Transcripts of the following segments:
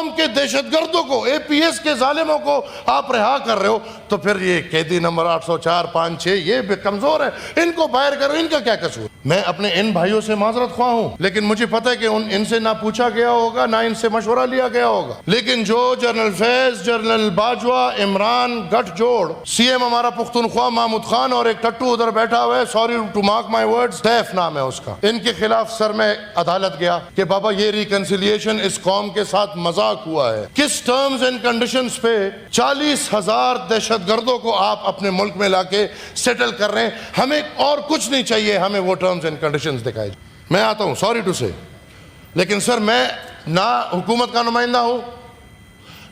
قوم کے دہشت گردوں کو, اے پی ایس کے ظالموں کو آپ رہا کر رہے ہو, تو پھر یہ قیدی نمبر 804 5 6 یہ بھی کمزور ہے, ان کو باہر کرو, ان کا کیا قصور. میں اپنے ان بھائیوں سے معذرت خواہ ہوں, لیکن مجھے پتہ ہے کہ ان سے نہ پوچھا گیا ہوگا نہ ان سے مشورہ لیا گیا ہوگا. لیکن جو جنرل فیض, جنرل باجوہ, عمران گٹھ جوڑ, سی ایم ہمارا پختونخوا محمود خان, اور ایک ٹٹو ادھر بیٹھا ہوا ہے, sorry to mark my words, Saif نام ہے اس کا, ان کے خلاف سر میں عدالت گیا کہ بابا یہ ریکنسیلیشن اس قوم کے ساتھ مذاق ہوا ہے. کس ٹرمز اینڈ کنڈیشنز پہ 40,000 دہشت گردوں کو آپ اپنے ملک میں لا کے سیٹل کر رہے ہیں؟ ہمیں اور کچھ نہیں چاہیے, ہمیں وہ ٹرمز اینڈ کنڈیشنز دکھائے. میں آتا ہوں, سوری ٹو سے, لیکن سر میں نہ حکومت کا نمائندہ ہوں,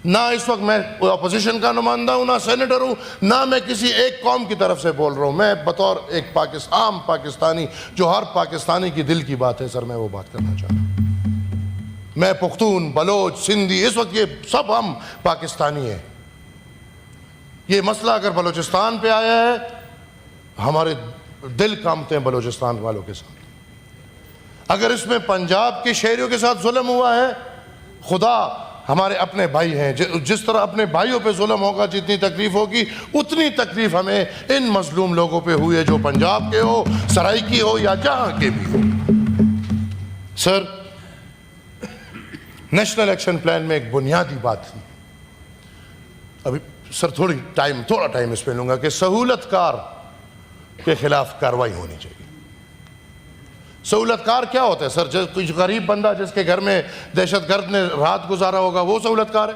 نہ اس وقت میں اپوزیشن کا نمائندہ ہوں, نہ سینیٹر ہوں, نہ میں کسی ایک قوم کی طرف سے بول رہا ہوں. میں بطور ایک عام پاکستانی, جو ہر پاکستانی کی دل کی بات ہے سر, میں وہ بات کرنا چاہتا ہوں. میں پختون, بلوچ, سندھی, اس وقت یہ سب ہم پاکستانی ہیں. یہ مسئلہ اگر بلوچستان پہ آیا ہے, ہمارے دل کامتے ہیں بلوچستان والوں کے ساتھ. اگر اس میں پنجاب کے شہریوں کے ساتھ ظلم ہوا ہے, خدا ہمارے اپنے بھائی ہیں, جس طرح اپنے بھائیوں پہ ظلم ہوگا, جتنی تکلیف ہوگی اتنی تکلیف ہمیں ان مظلوم لوگوں پہ ہوئی ہے, جو پنجاب کے ہو, سرائیکی ہو, یا جہاں کے بھی ہو. سر, نیشنل ایکشن پلان میں ایک بنیادی بات تھی, ابھی سر تھوڑا ٹائم اس پہ لوں گا, کہ سہولت کار کے خلاف کارروائی ہونی چاہیے. سہولت کار کیا ہوتا ہے سر؟ کوئی غریب بندہ جس کے گھر میں دہشت گرد نے رات گزارا ہوگا, وہ سہولت کار ہے؟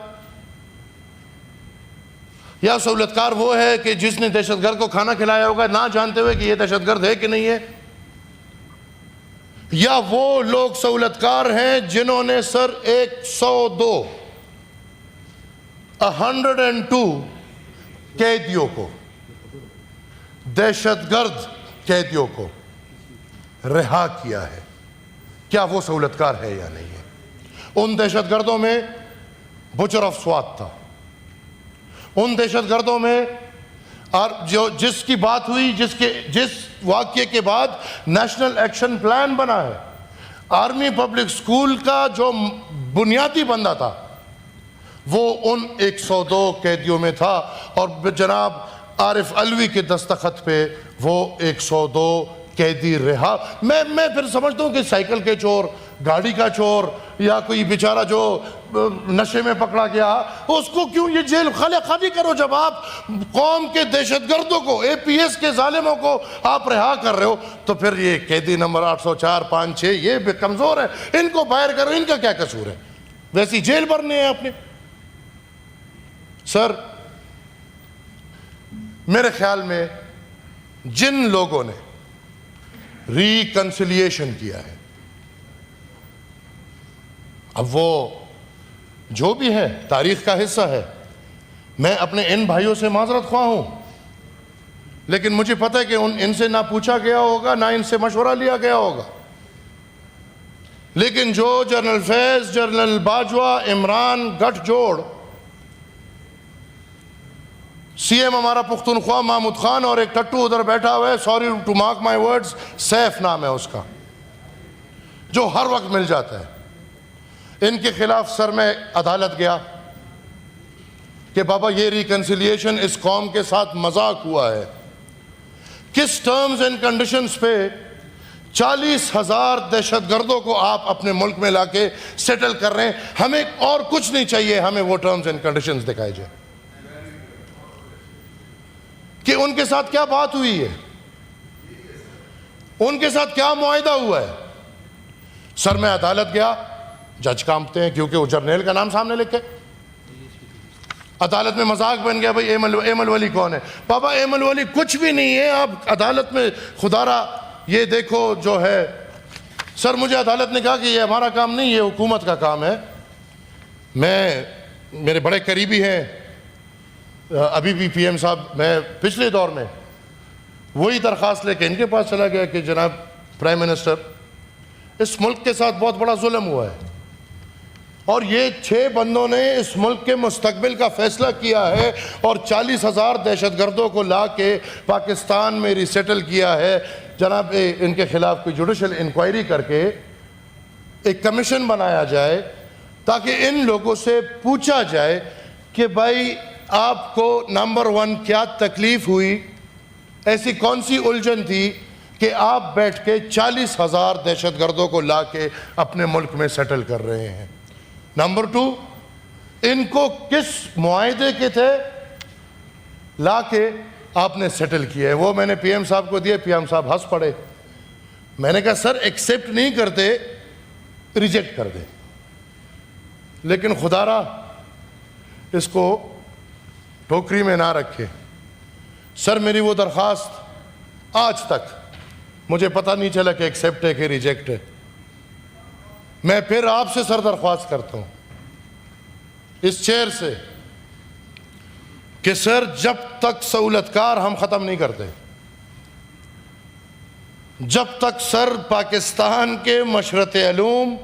یا سہولت کار وہ ہے کہ جس نے دہشت گرد کو کھانا کھلایا ہوگا نہ جانتے ہوئے کہ یہ دہشت گرد ہے کہ نہیں ہے؟ یا وہ لوگ سہولت کار ہیں جنہوں نے سر 102 قیدیوں کو, دہشت گرد قیدیوں کو رہا کیا ہے؟ کیا وہ سہولت کار ہے یا نہیں ہے؟ ان دہشت گردوں میں بچر آف سوات تھا, ان دہشت گردوں میں جس کی بات ہوئی, جس واقعے کے بعد نیشنل ایکشن پلان بنا ہے, آرمی پبلک سکول کا جو بنیادی بندہ تھا وہ ان 102 قیدیوں میں تھا, اور جناب عارف علوی کے دستخط پہ وہ 102 قیدی رہا. میں پھر سمجھتا ہوں کہ سائیکل کے چور, گاڑی کا چور, یا کوئی بیچارہ جو نشے میں پکڑا گیا, اس کو کیوں یہ جیل خالی کرو؟ جب آپ قوم کے دہشت گردوں کو, اے پی ایس کے ظالموں کو آپ رہا کر رہے ہو, تو پھر یہ قیدی نمبر 804 5 6 یہ بھی کمزور ہے, ان کو باہر کرو, ان کا کیا قصور ہے؟ ویسی جیل بھرنے ہیں آپ نے. سر, میرے خیال میں جن لوگوں نے ریکنسیلیشن کیا ہے, اب وہ جو بھی ہے تاریخ کا حصہ ہے, میں اپنے ان بھائیوں سے معذرت خواہ ہوں, لیکن مجھے پتہ ہے کہ ان سے نہ پوچھا گیا ہوگا نہ ان سے مشورہ لیا گیا ہوگا. لیکن جو جنرل فیض, جنرل باجوہ, عمران گٹھ جوڑ, سی ایم ہمارا پختونخوا محمود خان, اور ایک ٹٹو ادھر بیٹھا ہوا ہے, sorry to mark my words, Saif نام ہے اس کا, جو ہر وقت مل جاتا ہے, ان کے خلاف سر میں عدالت گیا کہ بابا یہ ریکنسیلیشن اس قوم کے ساتھ مذاق ہوا ہے. کس ٹرمز اینڈ کنڈیشنز پہ 40,000 دہشت گردوں کو آپ اپنے ملک میں لا کے سیٹل کر رہے ہیں؟ ہمیں اور کچھ نہیں چاہیے, ہمیں وہ ٹرمز اینڈ کنڈیشنز دکھائے جائیں کہ ان کے ساتھ کیا بات ہوئی ہے, ان کے ساتھ کیا معاہدہ ہوا ہے. سر میں عدالت گیا, جج کانپتے ہیں کیونکہ وہ جرنیل کا نام سامنے لکھے. عدالت میں مذاق بن گیا, بھئی ایمل ولی کون ہے؟ بابا ایمل ولی کچھ بھی نہیں ہے. آپ عدالت میں خدا را یہ دیکھو جو ہے. سر مجھے عدالت نے کہا کہ یہ ہمارا کام نہیں, یہ حکومت کا کام ہے. میرے بڑے قریبی ہیں ابھی بھی پی ایم صاحب, میں پچھلے دور میں وہی درخواست لے کے ان کے پاس چلا گیا کہ جناب پرائم منسٹر, اس ملک کے ساتھ بہت بڑا ظلم ہوا ہے, اور یہ 6 بندوں نے اس ملک کے مستقبل کا فیصلہ کیا ہے, اور 40,000 دہشت گردوں کو لا کے پاکستان میں ریسیٹل کیا ہے. جناب ان کے خلاف کوئی جوڈیشل انکوائری کر کے ایک کمیشن بنایا جائے تاکہ ان لوگوں سے پوچھا جائے کہ بھائی آپ کو نمبر 1 کیا تکلیف ہوئی, ایسی کون سی الجھن تھی کہ آپ بیٹھ کے 40,000 دہشت گردوں کو لا کے اپنے ملک میں سیٹل کر رہے ہیں. نمبر 2, ان کو کس معاہدے کے تھے لا کے آپ نے سیٹل کیا ہے؟ وہ میں نے پی ایم صاحب کو دیا, پی ایم صاحب ہنس پڑے. میں نے کہا سر ایکسیپٹ نہیں کرتے, ریجیکٹ کر دیں. لیکن خدا را اس کو ٹوکری میں نہ رکھے. سر میری وہ درخواست آج تک مجھے پتہ نہیں چلا کہ ایکسیپٹ ہے کہ ریجیکٹ ہے. میں پھر آپ سے سر درخواست کرتا ہوں اس چیئر سے کہ سر جب تک سہولت کار ہم ختم نہیں کرتے, جب تک سر پاکستان کے مشرت علوم,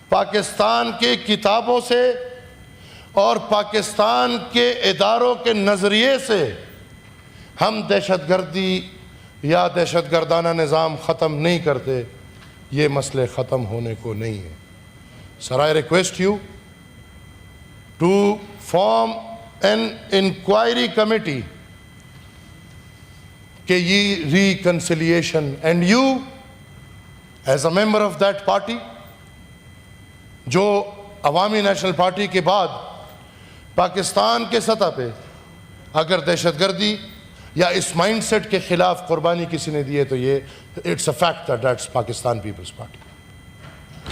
پاکستان کے کتابوں سے اور پاکستان کے اداروں کے نظریے سے ہم دہشت گردی یا دہشت گردانہ نظام ختم نہیں کرتے, یہ مسئلے ختم ہونے کو نہیں ہے. Sir I request you to form an inquiry committee کہ یہ reconciliation, and you as a member of that party جو عوامی نیشنل پارٹی کے بعد پاکستان کے سطح پہ اگر دہشت گردی یا اس مائنڈ سیٹ کے خلاف قربانی کسی نے دی ہے تو یہ it's a fact that that's Pakistan Peoples Party.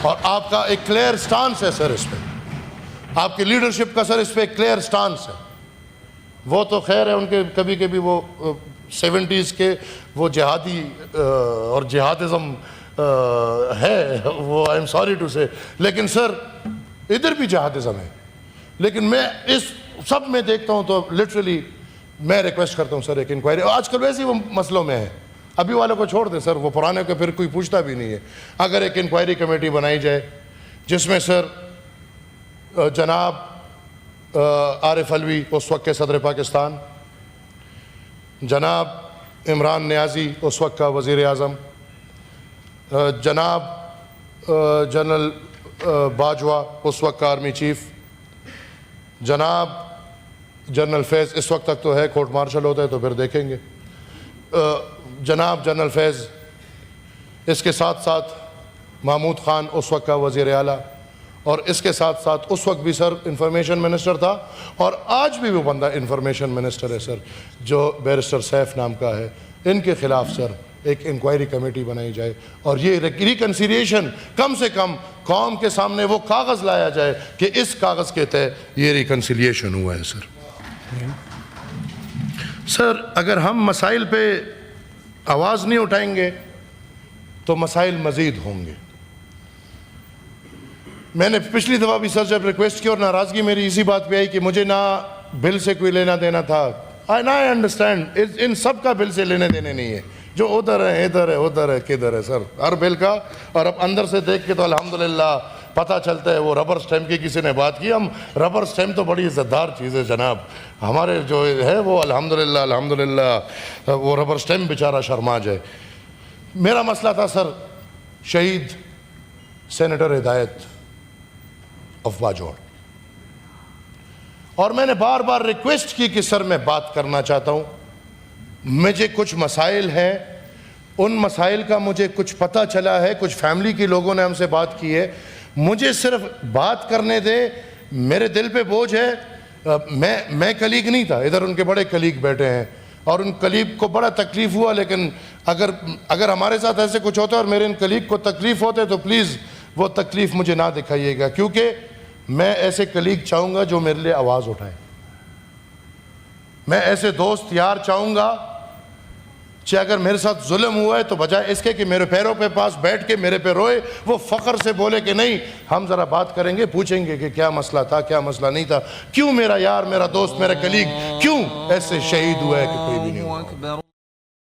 اور آپ کا ایک کلیئر سٹانس ہے سر اس پہ, آپ کی لیڈرشپ کا سر اس پہ کلیئر سٹانس ہے. وہ تو خیر ہے ان کے کبھی کبھی وہ 70s کے وہ جہادی اور جہادزم ہے, وہ آئی ایم سوری ٹو سے, لیکن سر ادھر بھی جہادزم ہے. لیکن میں اس سب میں دیکھتا ہوں تو لٹرلی میں ریکویسٹ کرتا ہوں سر ایک انکوائری. آج کل ویسے ہی وہ مسئلوں میں ہے, ابھی والوں کو چھوڑ دیں سر, وہ پرانے کو پھر کوئی پوچھتا بھی نہیں ہے. اگر ایک انکوائری کمیٹی بنائی جائے جس میں سر جناب عارف علوی اس وقت کے صدر پاکستان, جناب عمران نیازی اس وقت کا وزیر اعظم, جناب جنرل باجوہ اس وقت کا آرمی چیف, جناب جنرل فیض اس وقت تک تو ہے, کورٹ مارشل ہوتا ہے تو پھر دیکھیں گے, جناب جنرل فیض, اس کے ساتھ ساتھ محمود خان اس وقت کا وزیر اعلیٰ, اور اس کے ساتھ ساتھ اس وقت بھی سر انفارمیشن منسٹر تھا اور آج بھی وہ بندہ انفارمیشن منسٹر ہے سر جو بیرسٹر سیف نام کا ہے. ان کے خلاف سر ایک انکوائری کمیٹی بنائی جائے اور یہ ریکنسیلیشن کم سے کم قوم کے سامنے وہ کاغذ لایا جائے کہ اس کاغذ کے تحت یہ ریکنسیلیشن ہوا ہے. سر اگر ہم مسائل پہ آواز نہیں اٹھائیں گے تو مسائل مزید ہوں گے. میں نے پچھلی دفعہ بھی سر جب ریکویسٹ کی اور ناراضگی میری اسی بات پہ آئی کہ مجھے نہ بل سے کوئی لینا دینا تھا. آئی انڈرسٹینڈ, ان سب کا بل سے لینے دینے نہیں ہے, جو ادھر ہے ادھر ہے ادھر ہے کدھر ہے سر, ہر بل کا. اور اب اندر سے دیکھ کے تو الحمدللہ پتہ چلتا ہے. وہ ربر سٹیمپ کی کسی نے بات کی, ہم ربر سٹیمپ تو بڑی عزت دار چیز ہے جناب, ہمارے جو ہے وہ الحمدللہ وہ ربر سٹیمپ بیچارہ شرما جائے. میرا مسئلہ تھا سر شہید سینیٹر ہدایت آف باجوڑ, اور میں نے بار بار ریکویسٹ کی کہ سر میں بات کرنا چاہتا ہوں, مجھے کچھ مسائل ہیں, ان مسائل کا مجھے کچھ پتہ چلا ہے, کچھ فیملی کے لوگوں نے ہم سے بات کی ہے, مجھے صرف بات کرنے دیں. میرے دل پہ بوجھ ہے, میں کلیگ نہیں تھا, ادھر ان کے بڑے کلیگ بیٹھے ہیں اور ان کلیگ کو بڑا تکلیف ہوا. لیکن اگر ہمارے ساتھ ایسے کچھ ہوتا ہے اور میرے ان کلیگ کو تکلیف ہوتے تو پلیز وہ تکلیف مجھے نہ دکھائیے گا, کیونکہ میں ایسے کلیگ چاہوں گا جو میرے لیے آواز اٹھائیں. میں ایسے دوست یار چاہوں گا چاہے اگر میرے ساتھ ظلم ہوا ہے تو بجائے اس کے کہ میرے پیروں پہ پاس بیٹھ کے میرے پہ روئے, وہ فخر سے بولے کہ نہیں ہم ذرا بات کریں گے, پوچھیں گے کہ کیا مسئلہ تھا کیا مسئلہ نہیں تھا, کیوں میرا یار میرا دوست میرا کلیگ کیوں ایسے شہید ہوا ہے کہ کوئی بھی نہیں ہوا.